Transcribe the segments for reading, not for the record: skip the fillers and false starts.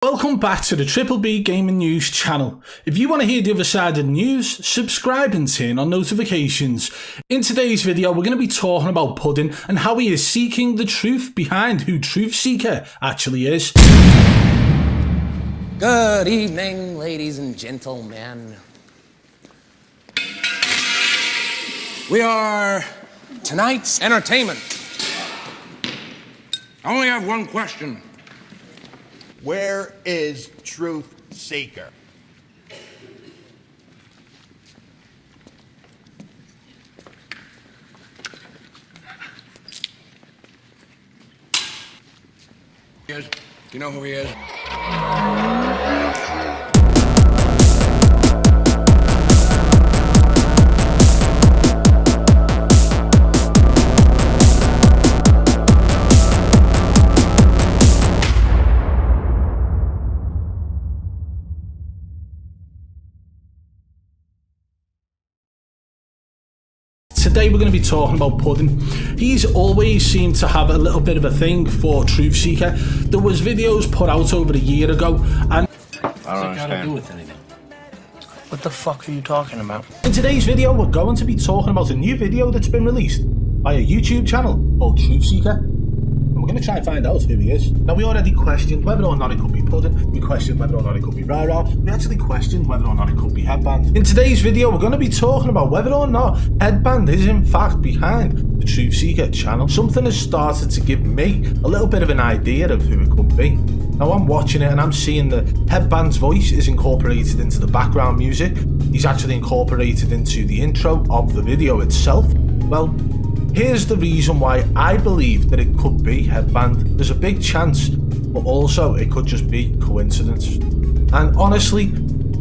Welcome back to the Triple B Gaming News channel. If you want to hear the other side of the news, subscribe and turn on notifications. In today's video, we're going to be talking about Puddin and how he is seeking the truth behind who Truth Seeker actually is. Good evening, ladies and gentlemen. We are tonight's entertainment. I only have one question. Where is Truth Seeker? Do you know who he is? Today we're going to be talking about Puddin. He's always seemed to have a little bit of a thing for Truth Seeker. There was videos put out over a year ago and What's that got to do with anything? What the fuck are you talking about? in today's video we're going to be talking about a new video that's been released by a YouTube channel called Truth Seeker. And we're going to try and find out who he is. Now we already questioned whether or not it could be Puddin, we questioned whether or not it could be Rara, we actually questioned whether or not it could be Headband. In today's video we're going to be talking about whether or not Headband is in fact behind the Truth Seeker channel. Something has started to give me a little bit of an idea of who it could be. Now I'm watching it and I'm seeing that Headband's voice is incorporated into the background music. He's actually incorporated into the intro of the video itself. Well, here's the reason why I believe that it could be Headband. There's a big chance, but also it could just be coincidence. And honestly,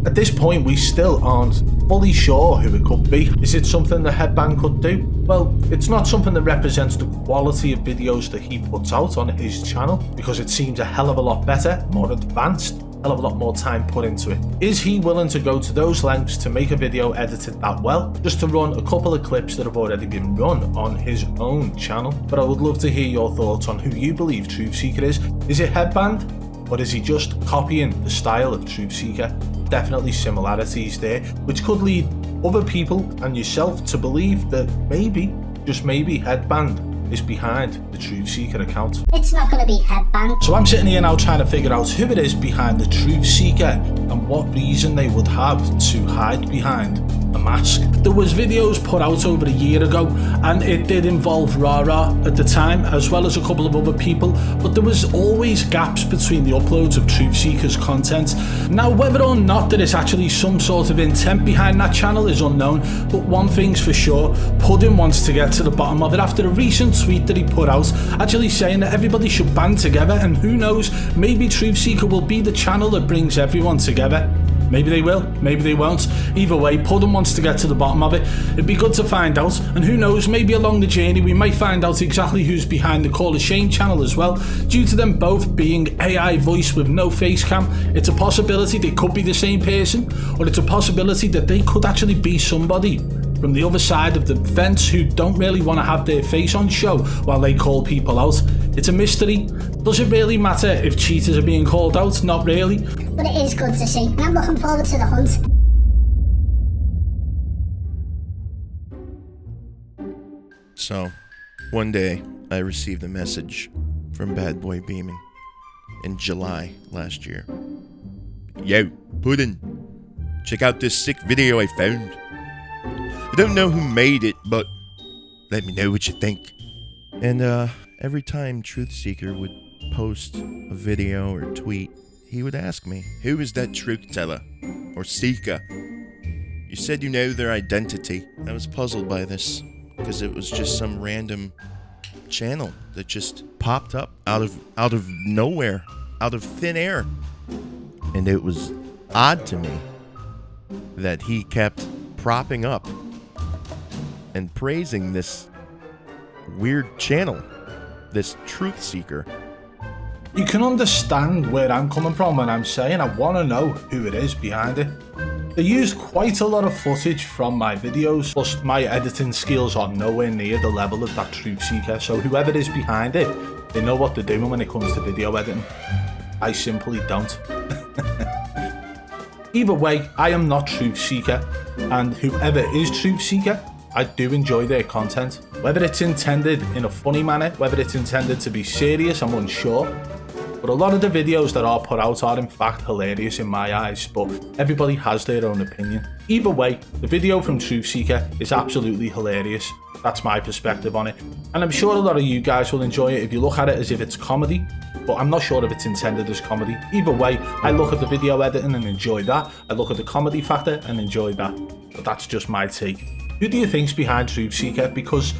at this point we still aren't fully sure who it could be. Is it something that Headband could do? Well, it's not something that represents the quality of videos that he puts out on his channel, because it seems a hell of a lot better, more advanced, a hell of a lot more time put into it. Is he willing to go to those lengths to make a video edited that well, just to run a couple of clips that have already been run on his own channel? But I would love to hear your thoughts on who you believe Truth Seeker is. Is it Headband, or is he just copying the style of Truth Seeker? Definitely similarities there, which could lead other people and yourself to believe that maybe, just maybe, Headband is behind the Truth Seeker account. It's not going to be Headband. So I'm sitting here now trying to figure out who it is behind the Truth Seeker and what reason they would have to hide behind a mask. There was videos put out over a year ago and it did involve Rara at the time, as well as a couple of other people, but there was always gaps between the uploads of Truth Seeker's content. Now whether or not there is actually some sort of intent behind that channel is unknown, but one thing's for sure, Puddin wants to get to the bottom of it after a recent tweet that he put out actually saying that everybody should band together, and who knows, maybe Truth Seeker will be the channel that brings everyone together. Maybe they will, maybe they won't. Either way, Puddin wants to get to the bottom of it. It'd be good to find out, and who knows, maybe along the journey we might find out exactly who's behind the Call of Shame channel as well. Due to them both being AI voice with no face cam, it's a possibility they could be the same person, or it's a possibility that they could actually be somebody from the other side of the fence who don't really want to have their face on show while they call people out. It's a mystery. Does it really matter if cheaters are being called out? Not really. But it is good to see, and I'm looking forward to the hunt. So, one day, I received a message from BADBOY BEAMAN in July last year. Yo, Puddin, check out this sick video I found. I don't know who made it, but let me know what you think. And every time Truth Seeker would post a video or tweet, he would ask me, who is that truth teller or seeker? You said you know their identity. I was puzzled by this because it was just some random channel that just popped up out of nowhere, out of thin air. And it was odd to me that he kept propping up and praising this weird channel, this Truth Seeker. You can understand where I'm coming from when I'm saying I want to know who it is behind it. They used quite a lot of footage from my videos, plus my editing skills are nowhere near the level of that Truth Seeker, so whoever is behind it, they know what they're doing when it comes to video editing. I simply don't. Either way, I am not Truth Seeker, and whoever is Truth Seeker, I do enjoy their content. Whether it's intended in a funny manner, whether it's intended to be serious, I'm unsure. But a lot of the videos that are put out are in fact hilarious in my eyes, but everybody has their own opinion. Either way, the video from Truth Seeker is absolutely hilarious. That's my perspective on it. And I'm sure a lot of you guys will enjoy it if you look at it as if it's comedy, but I'm not sure if it's intended as comedy. Either way, I look at the video editing and enjoy that. I look at the comedy factor and enjoy that. But that's just my take. Who do you think's behind Truth Seeker? Because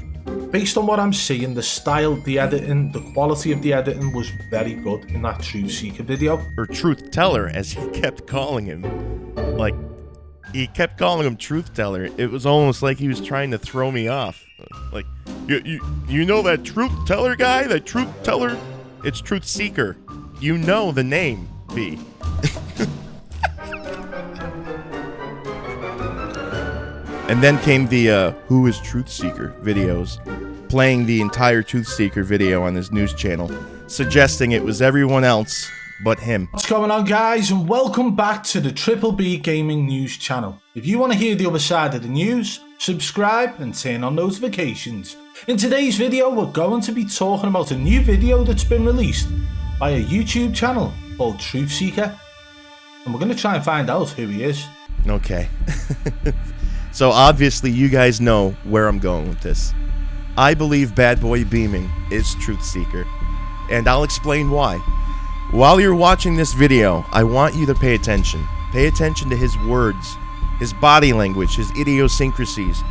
based on what I'm seeing, the style, the editing, the quality of the editing was very good in that Truth Seeker video. Or Truth Teller, as he kept calling him. Like, he kept calling him Truth Teller. It was almost like he was trying to throw me off. Like, you know that Truth Teller guy? That Truth Teller? It's Truth Seeker. You know the name, B. And then came the Who is Truth Seeker videos, playing the entire Truth Seeker video on his news channel, suggesting it was everyone else but him. What's going on, guys, and welcome back to the Triple B Gaming News channel. If you want to hear the other side of the news, subscribe and turn on notifications. In today's video, we're going to be talking about a new video that's been released by a YouTube channel called Truth Seeker, and we're going to try and find out who he is. Okay. So obviously you guys know where I'm going with this. I believe BADBOY Beaming is Truth Seeker, and I'll explain why. While you're watching this video, I want you to pay attention. Pay attention to his words, his body language, his idiosyncrasies,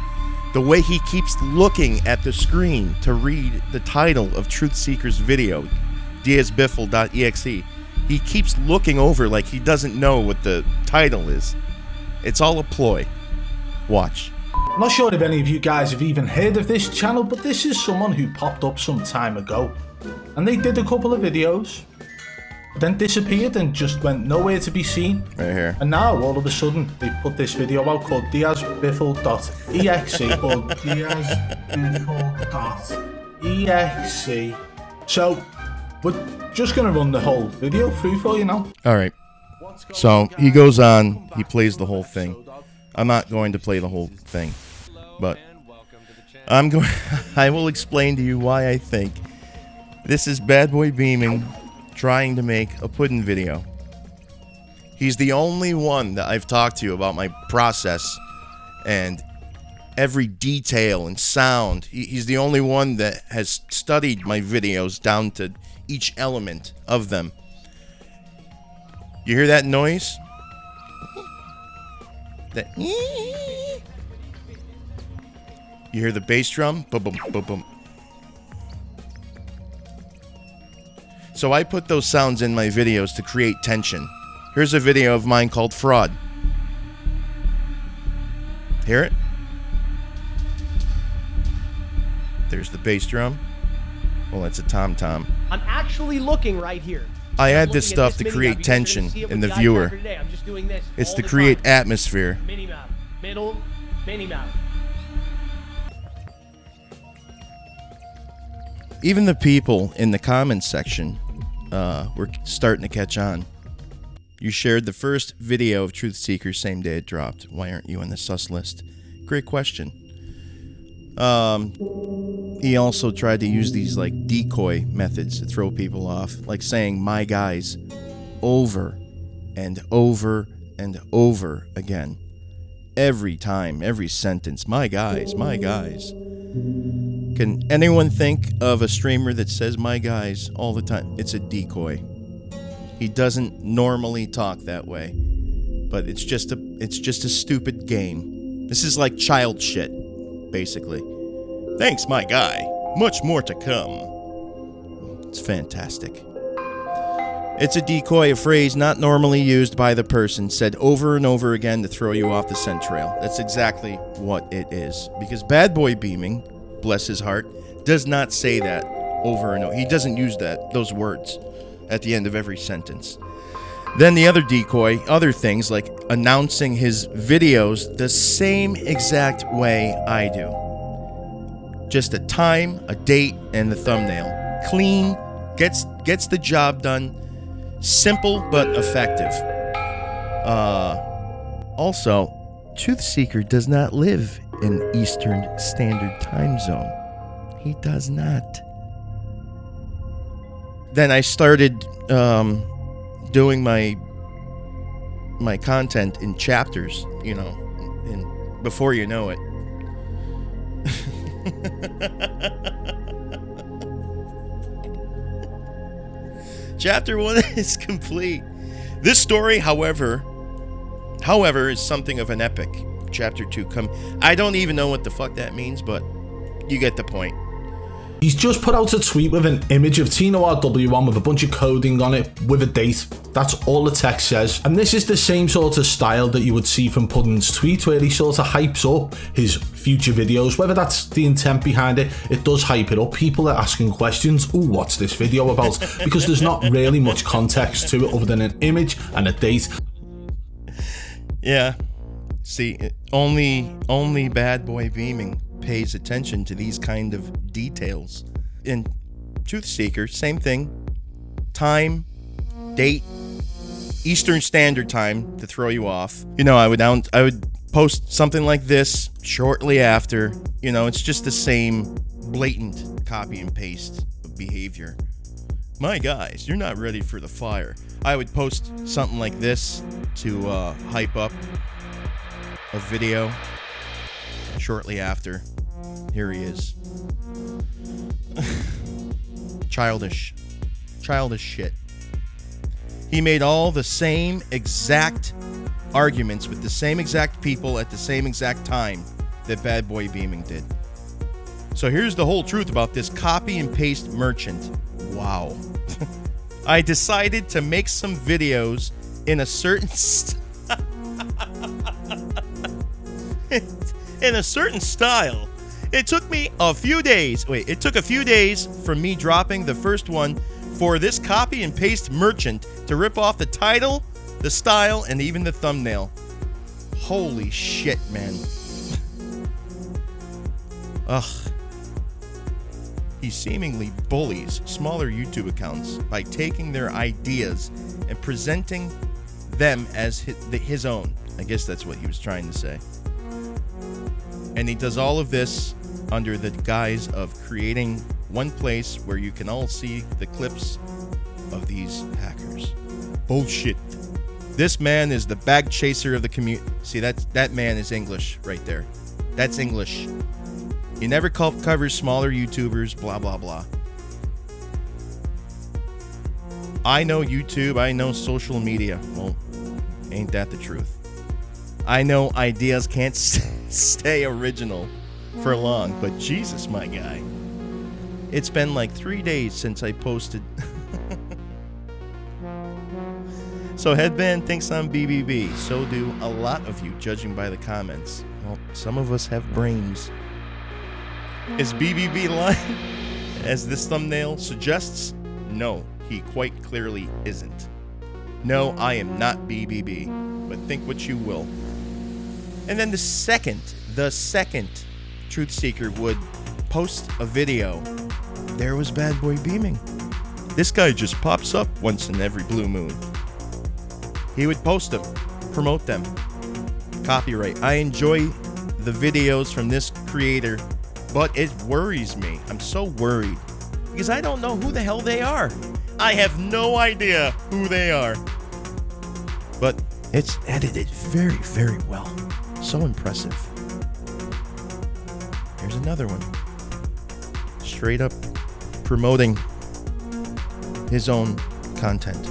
the way he keeps looking at the screen to read the title of Truth Seeker's video, dsbiffle.exe. He keeps looking over like he doesn't know what the title is. It's all a ploy. Watch. I'm not sure if any of you guys have even heard of this channel, but this is someone who popped up some time ago. And they did a couple of videos, then disappeared and just went nowhere to be seen. Right here. And now, all of a sudden, they've put this video out called dsbiffle.exe or dsbiffle.exe. So, we're just going to run the whole video through for you now. Alright. So, he goes on, he plays the whole thing. I'm not going to play the whole thing, but I will explain to you why I think this is BADBOY Beaming trying to make a Puddin video. He's the only one that I've talked to about my process and every detail and sound. He's the only one that has studied my videos down to each element of them. You hear that noise? You hear the bass drum? Boom, boom, boom, boom. So I put those sounds in my videos to create tension. Here's a video of mine called Fraud. Hear it? There's the bass drum. Well, that's a tom-tom. I'm actually looking right here. I add this stuff to create tension in the viewer. It's to create atmosphere. Mini map, middle, mini map. Even the people in the comments section were starting to catch on. You shared the first video of Truth Seeker same day it dropped. Why aren't you on the sus list? Great question. He also tried to use these like decoy methods to throw people off, like saying "my guys" over and over and over again. Every time, every sentence, "my guys, my guys." Can anyone think of a streamer that says "my guys" all the time? It's a decoy. He doesn't normally talk that way, but it's just a stupid game. This is like child shit, basically. Thanks, my guy. Much more to come. It's fantastic. It's a decoy, a phrase not normally used by the person, said over and over again to throw you off the scent trail. That's exactly what it is. Because BADBOY Beaming, bless his heart, does not say that over and over. He doesn't use those words at the end of every sentence. Then the other decoy, other things like announcing his videos the same exact way I do. Just a time, a date, and the thumbnail. Clean, gets the job done. Simple but effective. Also, Truth Seeker does not live in Eastern Standard Time Zone. He does not. Then I started doing my content in chapters, you know, and before you know it. Chapter 1 is complete. This story, however, is something of an epic. Chapter 2 I don't even know what the fuck that means, but you get the point. He's just put out a tweet with an image of Tino RW1 with a bunch of coding on it with a date. That's all the text says. And this is the same sort of style that you would see from Puddin's tweet, where he sort of hypes up his future videos. Whether that's the intent behind it, it does hype it up. People are asking questions. Ooh, what's this video about? Because there's not really much context to it other than an image and a date. Yeah. See, only Bad Boy Beaming pays attention to these kind of details. In Truth Seeker, same thing. Time, date, Eastern Standard Time to throw you off. You know, I would post something like this shortly after. You know, it's just the same blatant copy and paste behavior. My guys, you're not ready for the fire. I would post something like this to hype up a video. Shortly after, here he is. Childish shit. He made all the same exact arguments with the same exact people at the same exact time that Bad Boy Beaming did. So here's the whole truth about this copy and paste merchant. Wow. I decided to make some videos in a certain in a certain style. It took me a few days. It took a few days from me dropping the first one for this copy and paste merchant to rip off the title, the style, and even the thumbnail. Holy shit, man. Ugh. He seemingly bullies smaller YouTube accounts by taking their ideas and presenting them as his own. I guess that's what he was trying to say. And he does all of this under the guise of creating one place where you can all see the clips of these hackers. Bullshit. This man is the bag chaser of the community. See, that man is English right there. That's English. He never covers smaller YouTubers, blah, blah, blah. I know YouTube, I know social media. Well, ain't that the truth? I know ideas can't stay original for long, but Jesus, my guy. It's been like 3 days since I posted. So Headband thinks I'm BBB. So do a lot of you, judging by the comments. Well, some of us have brains. Is BBB lying, as this thumbnail suggests? No, he quite clearly isn't. No, I am not BBB, but think what you will. And then the second Truth Seeker would post a video, there was Bad Boy Beaming. This guy just pops up once in every blue moon. He would post them, promote them. Copyright. I enjoy the videos from this creator, but it worries me. I'm so worried because I don't know who the hell they are. I have no idea who they are. But it's edited very, very well. So impressive. Here's another one. Straight up promoting his own content.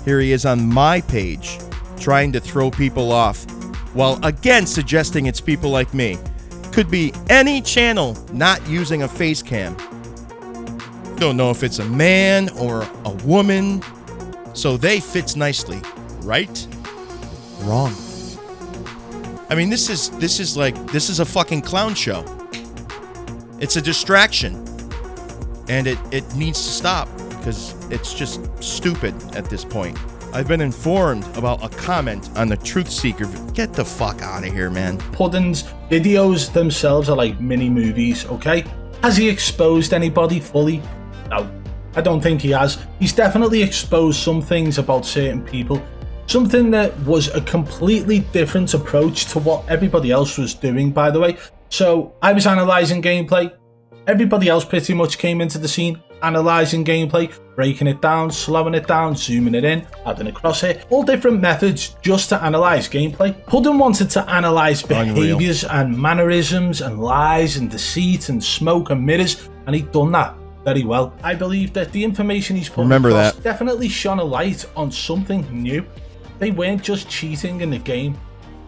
Here he is on my page trying to throw people off while again suggesting it's people like me. Could be any channel not using a face cam. Don't know if it's a man or a woman, so they fits nicely. Right? Wrong. I mean, this is a fucking clown show. It's a distraction. And it needs to stop because it's just stupid at this point. I've been informed about a comment on the Truth Seeker. Get the fuck out of here, man. Puddin's videos themselves are like mini movies, okay? Has he exposed anybody fully? No. I don't think he has. He's definitely exposed some things about certain people. Something that was a completely different approach to what everybody else was doing, by the way. So I was analysing gameplay. Everybody else pretty much came into the scene, analysing gameplay, breaking it down, slowing it down, zooming it in, adding a crosshair, all different methods just to analyse gameplay. Puddin wanted to analyse behaviours and mannerisms and lies and deceit and smoke and mirrors, and he'd done that very well. I believe that the information he's put across definitely shone a light on something new. They weren't just cheating in the game.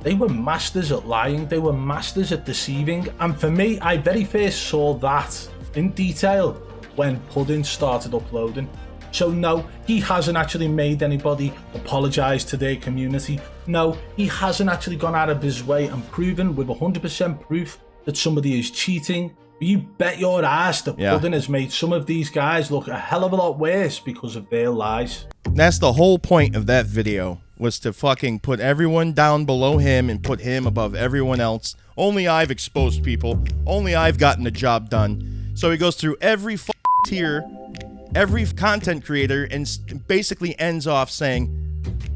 They were masters at lying. They were masters at deceiving. And for me, I very first saw that in detail when Puddin started uploading. So no, he hasn't actually made anybody apologise to their community. No, he hasn't actually gone out of his way and proven with 100% proof that somebody is cheating. But you bet your ass that Puddin has made some of these guys look a hell of a lot worse because of their lies. That's the whole point of that video, was to fucking put everyone down below him and put him above everyone else. Only I've exposed people. Only I've gotten the job done. So he goes through every tier, every content creator, and basically ends off saying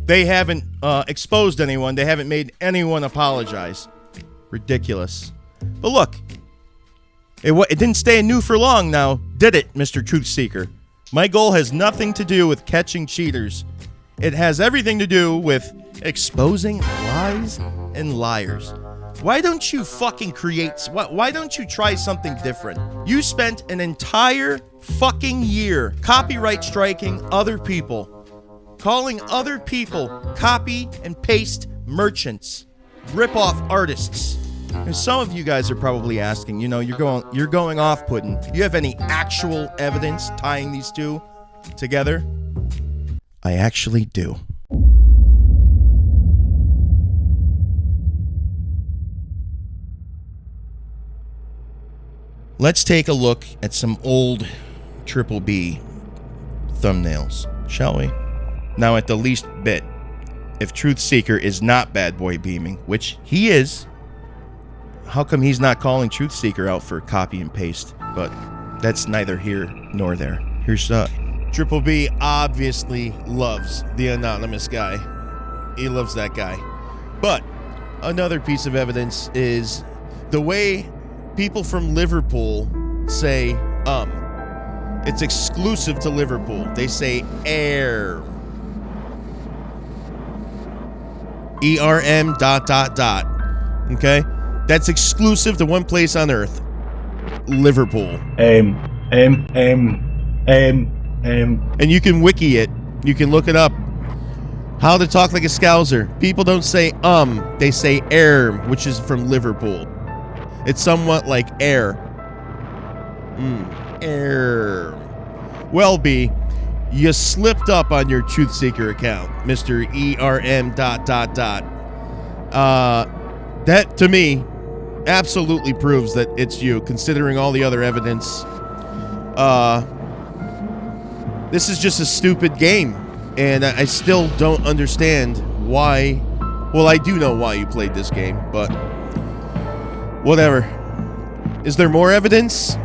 they haven't exposed anyone. They haven't made anyone apologize. Ridiculous. But look, it didn't stay new for long now, did it, Mr. Truth Seeker? My goal has nothing to do with catching cheaters. It has everything to do with exposing lies and liars. Why don't you fucking create... Why don't you try something different? You spent an entire fucking year copyright striking other people. Calling other people copy and paste merchants. Rip-off artists. And some of you guys are probably asking, you know, you're going off, Puddin. Do you have any actual evidence tying these two together? I actually do. Let's take a look at some old Triple B thumbnails, shall we? Now, at the least bit, if Truth Seeker is not Bad Boy beaming, which he is, how come he's not calling Truth Seeker out for copy and paste? But that's neither here nor there. Here's Triple B obviously loves the anonymous guy. He loves that guy. But another piece of evidence is the way people from Liverpool say it's exclusive to Liverpool. They say air. ERM ... Okay? That's exclusive to one place on Earth. Liverpool. And you can wiki it. You can look it up. How to talk like a Scouser. People don't say they say air, which is from Liverpool. It's somewhat like air. Air. Well, B, you slipped up on your Truth Seeker account, Mr. ERM ... That, to me, absolutely proves that it's you, considering all the other evidence. This is just a stupid game, and I still don't understand why. Well, I do know why you played this game, but whatever. Is there more evidence?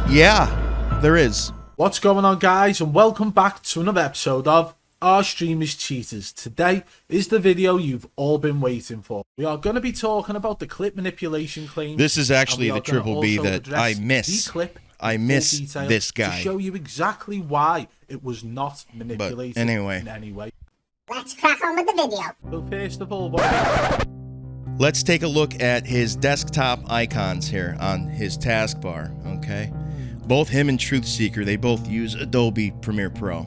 Yeah, there is. What's going on, guys, and welcome back to another episode of Our Streamers Cheaters. Today is the video you've all been waiting for. We are going to be talking about the clip manipulation claims. This is actually the Triple B that I miss. I miss this guy. To show you exactly why it was not manipulated in any way. Let's crack on with the video. So first of all, let's take a look at his desktop icons here on his taskbar, okay? Both him and Truth Seeker, they both use Adobe Premiere Pro,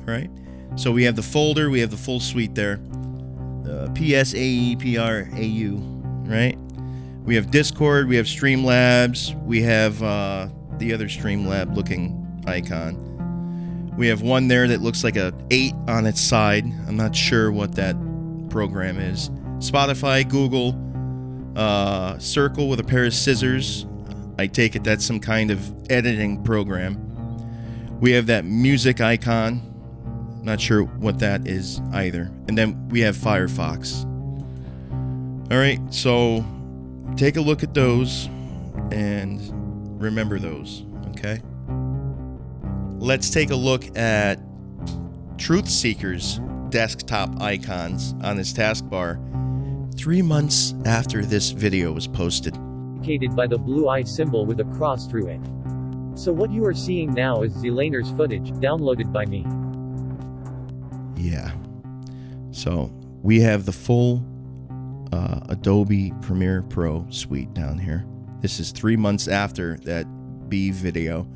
right? So we have the folder, we have the full suite there. PSAEPRAU, right? We have Discord, we have Streamlabs, we have the other Streamlab looking icon. We have one there that looks like a 8 on its side. I'm not sure what that program is. Spotify, Google, circle with a pair of scissors. I take it that's some kind of editing program. We have that music icon. Not sure what that is either. And then we have Firefox. Alright, so take a look at those and remember those, okay? let's take a look at Truth Seeker's desktop icons on his taskbar 3 months after this video was posted. Indicated by the blue eye symbol with a cross through it. So what you are seeing now is Zelaner's footage, downloaded by me. Yeah. So we have the full Adobe Premiere Pro suite down here. This is 3 months after that B video.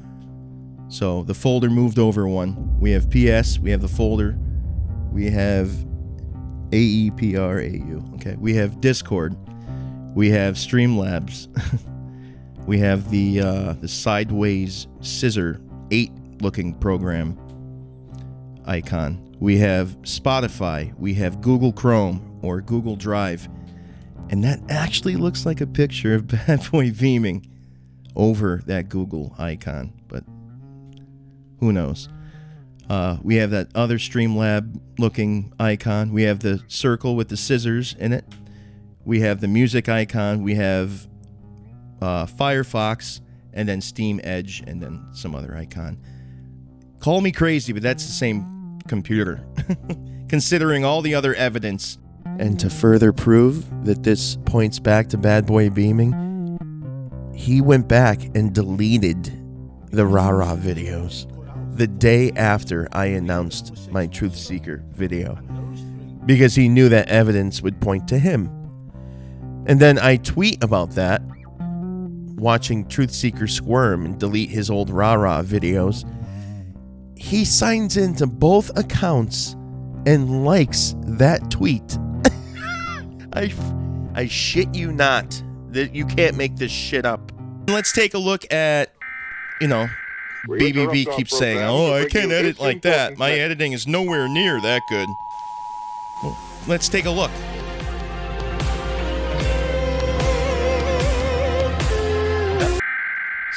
So the folder moved over one. We have PS, we have the folder, we have AEPRAU. Okay, we have Discord, we have Streamlabs, we have the sideways scissor 8 looking program icon. We have Spotify, we have Google Chrome or Google Drive, and that actually looks like a picture of BADBOY beaming over that Google icon, but who knows? We have that other Streamlab looking icon. We have the circle with the scissors in it. We have the music icon. We have Firefox, and then Steam Edge, and then some other icon. Call me crazy, but that's the same computer, considering all the other evidence. And to further prove that this points back to BADBOY beaming, he went back and deleted the rah-rah videos the day after I announced my Truth Seeker video, because he knew that evidence would point to him. And then I tweet about that, watching Truth Seeker squirm and delete his old rah-rah videos. He signs into both accounts and likes that tweet. I shit you not that you can't make this shit up. Let's take a look at, BBB keeps saying, oh, I can't edit like that. My editing is nowhere near that good. Well, let's take a look.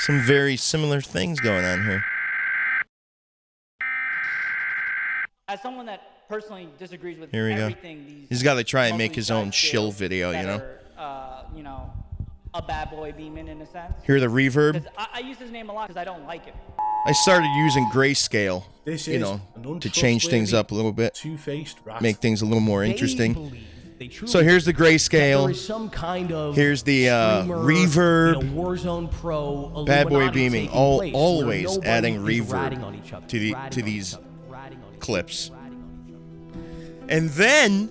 Some very similar things going on here. As someone that personally disagrees with Here we go. everything, He's got to try and make his own shill video, a bad boy beaming in a sense. Hear the reverb? I use his name a lot because I don't like it. I started using grayscale, to change things up a little bit, make things a little more interesting. So here's the grayscale. Here's the reverb. BADBOY beaming, always adding reverb to these clips. And then,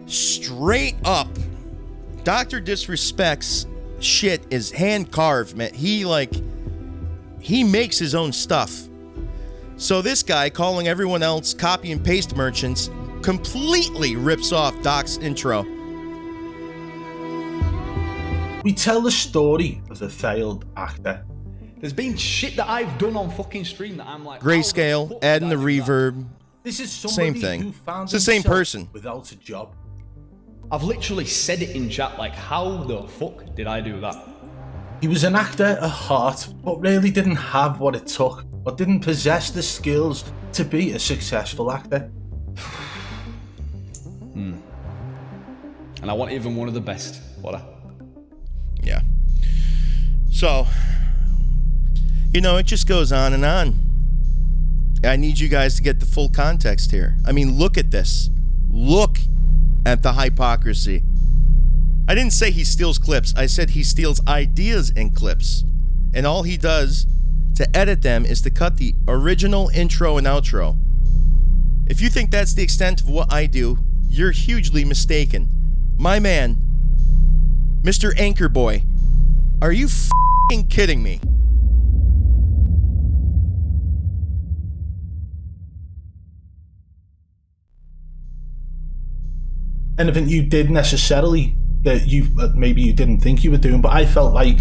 straight up, Dr. Disrespect's shit is hand carved, man. He makes his own stuff. So this guy, calling everyone else copy and paste merchants, completely rips off Doc's intro. We tell the story of the failed actor. There's been shit that I've done on fucking stream that I'm like, grayscale, adding the reverb. This is same thing. Who found it's the same person without a job. I've literally said it in chat, like, how the fuck did I do that? He was an actor at heart, but really didn't have what it took, or didn't possess the skills to be a successful actor. And I want even one of the best. Yeah. So, it just goes on and on. I need you guys to get the full context here. I mean, look at this. Look at the hypocrisy. I didn't say he steals clips. I said he steals ideas in clips. And all he does to edit them is to cut the original intro and outro. If you think that's the extent of what I do, you're hugely mistaken. My man, Mr. Anchor Boy, are you f***ing kidding me? Anything you did necessarily that maybe you didn't think you were doing, but I felt like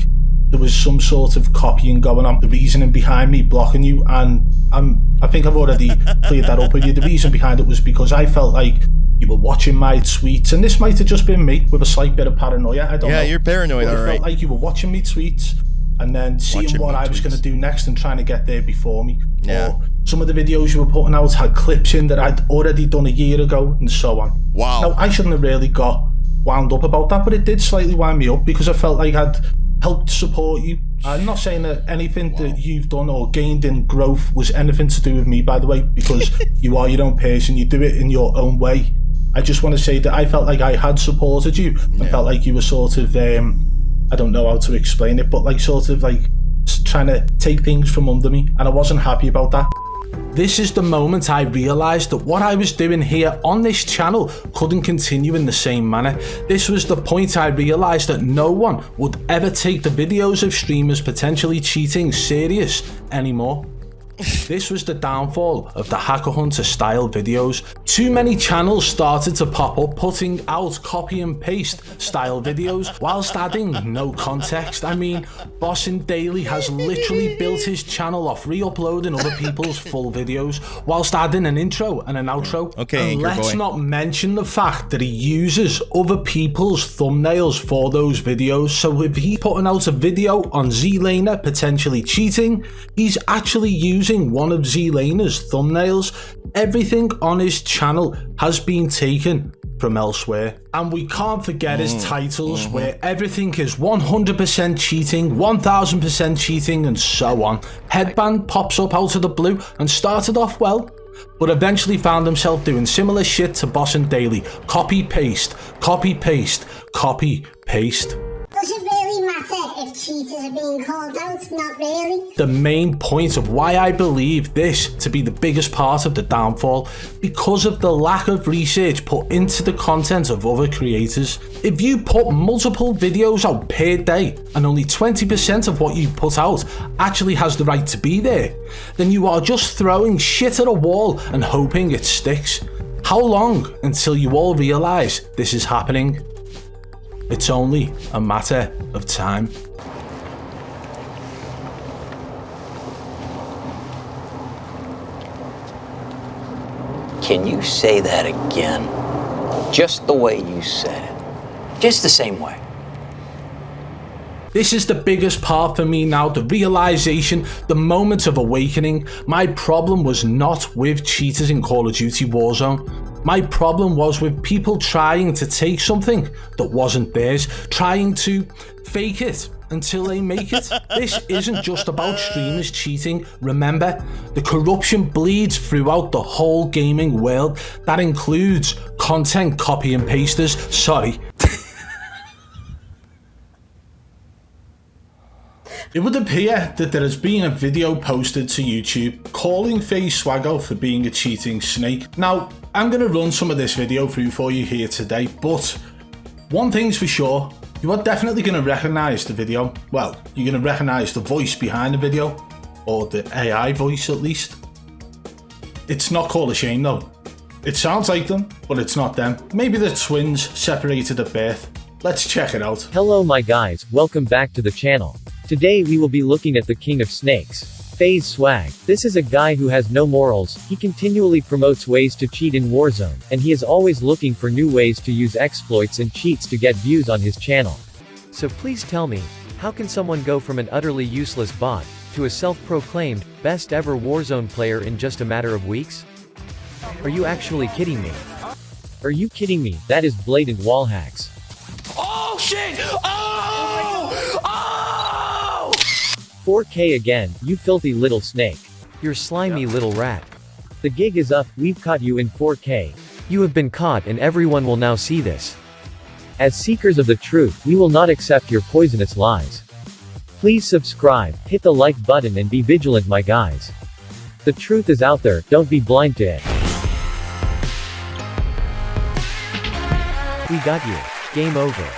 there was some sort of copying going on. The reasoning behind me blocking you, and I think I've already cleared that up with you. The reason behind it was because I felt like you were watching my tweets, and this might have just been me with a slight bit of paranoia. I don't know. Yeah, you're paranoid, all right. It felt like you were watching me tweets and then seeing what I was going to do next and trying to get there before me. Yeah. Or some of the videos you were putting out had clips in that I'd already done a year ago, and so on. Wow. Now, I shouldn't have really got wound up about that, but it did slightly wind me up because I felt like I'd helped support you I'm not saying that anything that you've done or gained in growth was anything to do with me, by the way, because you are your own person, you do it in your own way. I just want to say that I felt like I had supported you. I felt like you were sort of, I don't know how to explain it, but like sort of like trying to take things from under me, and I wasn't happy about that. This is the moment I realised that what I was doing here on this channel couldn't continue in the same manner. This was the point I realised that no one would ever take the videos of streamers potentially cheating serious anymore. This was the downfall of the Hacker Hunter style videos. Too many channels started to pop up putting out copy and paste style videos whilst adding no context. I mean, Bossin Daily has literally built his channel off re-uploading other people's full videos whilst adding an intro and an outro. Okay, and let's not mention the fact that he uses other people's thumbnails for those videos. So if he's putting out a video on Z-Laner potentially cheating, he's actually using one of Z-Laner's thumbnails. Everything on his channel has been taken from elsewhere. And we can't forget his titles where everything is 100% cheating, 1000% cheating, and so on. Headband pops up out of the blue and started off well, but eventually found himself doing similar shit to Bossin Daily. Copy paste, copy paste, copy paste. Does it really matter if cheaters are being called out? Not really. The main point of why I believe this to be the biggest part of the downfall, because of the lack of research put into the content of other creators. If you put multiple videos out per day and only 20% of what you put out actually has the right to be there, then you are just throwing shit at a wall and hoping it sticks. How long until you all realise this is happening? It's only a matter of time. Can you say that again? Just the way you said it. Just the same way. This is the biggest part for me now, the realization, the moment of awakening. My problem was not with cheaters in Call of Duty Warzone. My problem was with people trying to take something that wasn't theirs, trying to fake it until they make it. This isn't just about streamers cheating. Remember, the corruption bleeds throughout the whole gaming world. That includes content copy and pasters. Sorry. It would appear that there has been a video posted to YouTube calling FaZe Swaggo for being a cheating snake. Now, I'm going to run some of this video through for you here today, but one thing's for sure, you are definitely going to recognise the video. Well, you're going to recognise the voice behind the video, or the AI voice at least. It's not Call of Shame though. It sounds like them, but it's not them. Maybe they're twins separated at birth. Let's check it out. Hello my guys, welcome back to the channel. Today we will be looking at the King of Snakes, FaZe Swag. This is a guy who has no morals. He continually promotes ways to cheat in Warzone, and he is always looking for new ways to use exploits and cheats to get views on his channel. So please tell me, how can someone go from an utterly useless bot to a self-proclaimed best ever Warzone player in just a matter of weeks? Are you actually kidding me? Are you kidding me? That is blatant wall hacks. Oh shit! Oh! Oh! 4K again, you filthy little snake. You're slimy little rat. The gig is up, we've caught you in 4K. You have been caught and everyone will now see this. As seekers of the truth, we will not accept your poisonous lies. Please subscribe, hit the like button and be vigilant my guys. The truth is out there, don't be blind to it. We got you. Game over.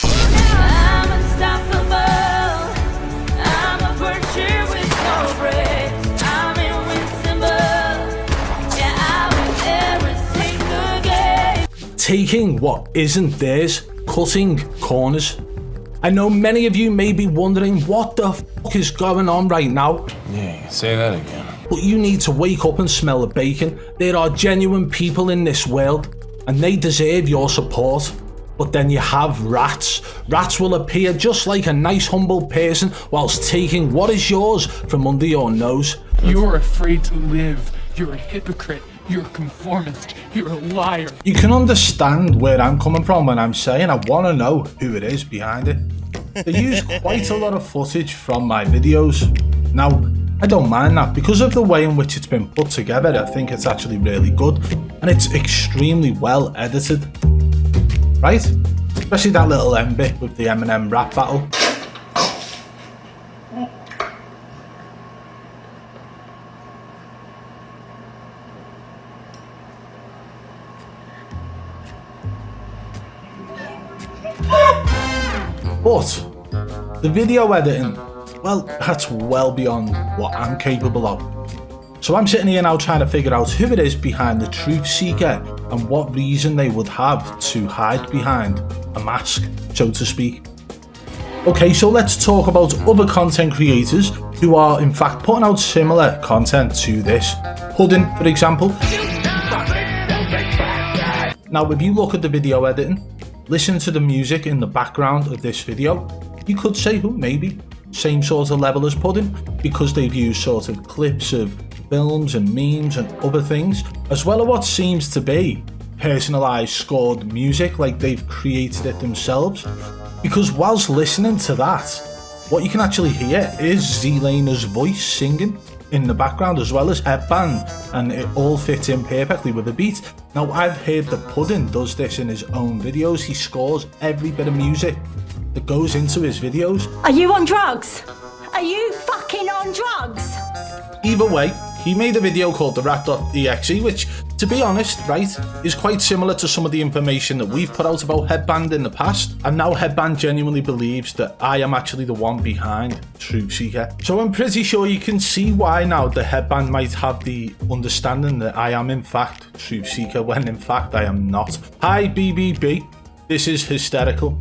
I'm unstoppable. I'm a virtue with no brakes. I'm invincible. Yeah, I win every single game. Taking what isn't theirs, cutting corners. I know many of you may be wondering what the fuck is going on right now. Yeah, say that again. But you need to wake up and smell the bacon. There are genuine people in this world, and they deserve your support. But then you have rats. Rats will appear just like a nice humble person whilst taking what is yours from under your nose. You're afraid to live. You're a hypocrite. You're a conformist. You're a liar. You can understand where I'm coming from when I'm saying I want to know who it is behind it. They use quite a lot of footage from my videos. Now, I don't mind that because of the way in which it's been put together. I think it's actually really good and it's extremely well edited, right? Especially that little end bit with the Eminem rap battle. But the video editing, well, that's well beyond what I'm capable of. So I'm sitting here now trying to figure out who it is behind the truth seeker and what reason they would have to hide behind a mask, so to speak. Okay, so let's talk about other content creators who are in fact putting out similar content to this. Puddin, for example. Now, if you look at the video editing, listen to the music in the background of this video, you could say, who maybe same sort of level as Puddin, because they've used sort of clips of films and memes and other things, as well as what seems to be personalized scored music, like they've created it themselves. Because whilst listening to that, what you can actually hear is Zelena's voice singing in the background, as well as Headband, and it all fits in perfectly with the beat. Now, I've heard that Puddin does this in his own videos. He scores every bit of music that goes into his videos. Are you on drugs? Are you fucking on drugs? Either way, he made a video called the Rat.exe, which, to be honest, right, is quite similar to some of the information that we've put out about Headband in the past. And now Headband genuinely believes that I am actually the one behind Truth Seeker. So I'm pretty sure you can see why now the Headband might have the understanding that I am in fact Truth Seeker, when in fact I am not. Hi BBB, this is hysterical.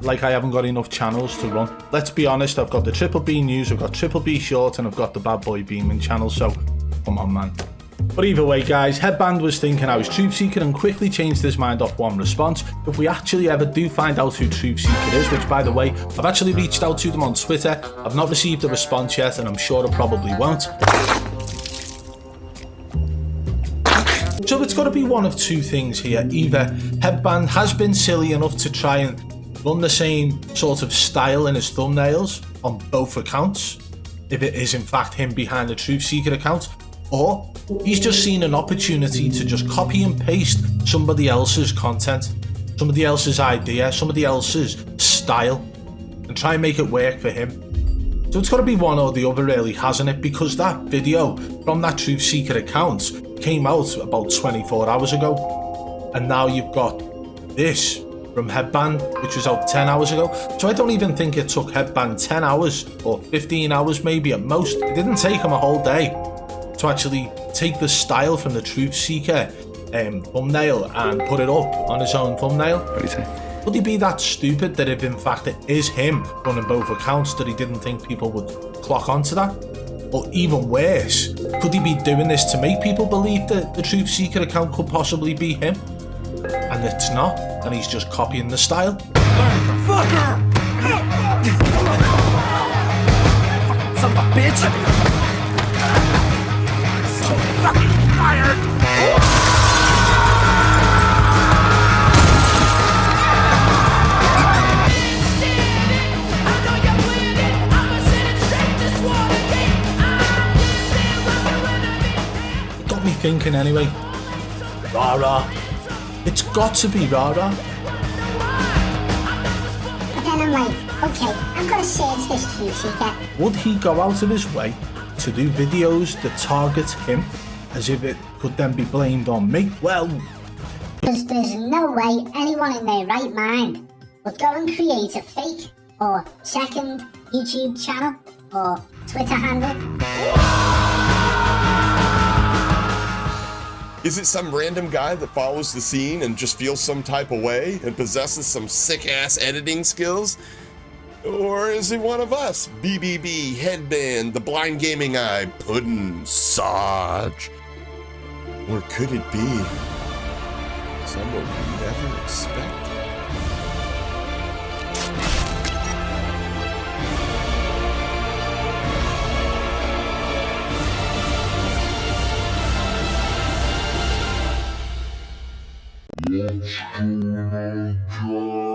Like I haven't got enough channels to run. Let's be honest, I've got the Triple B News, I've got Triple B Short, and I've got the Bad Boy BEAMAN channel, so come on, man. But either way, guys, Headband was thinking I was Truth Seeker and quickly changed his mind off one response. If we actually ever do find out who Truth Seeker is, which, by the way, I've actually reached out to them on Twitter, I've not received a response yet, and I'm sure I probably won't. So it's got to be one of two things here. Either Headband has been silly enough to try and run the same sort of style in his thumbnails on both accounts, if it is in fact him behind the Truth Seeker account, or he's just seen an opportunity to just copy and paste somebody else's content, somebody else's idea, somebody else's style, and try and make it work for him. So it's got to be one or the other, really, hasn't it? Because that video from that Truth Seeker account came out about 24 hours ago, and now you've got this from Headband, which was out 10 hours ago. So I don't even think it took Headband 10 hours or 15 hours maybe at most. It didn't take him a whole day to actually take the style from the Truth Seeker thumbnail and put it up on his own thumbnail. What do you say? Would he be that stupid that if in fact it is him running both accounts, that he didn't think people would clock onto that? Or even worse, could he be doing this to make people believe that the Truth Seeker account could possibly be him? And it's not, and he's just copying the style. Fucker! Son of a bitch! So fucking fired! It got me thinking anyway. Rah rah. It's got to be rah rah. But then I'm like, okay, I've got to search this Truth Seeker. Would he go out of his way to do videos that target him as if it could then be blamed on me? Well, Because there's no way anyone in their right mind would go and create a fake or second YouTube channel or Twitter handle. Is it some random guy that follows the scene and just feels some type of way and possesses some sick-ass editing skills? Or is it one of us? BBB, Headband, The Blind Gaming Eye, Puddin, Sarge? Or could it be someone we never expected? What's going on, guys?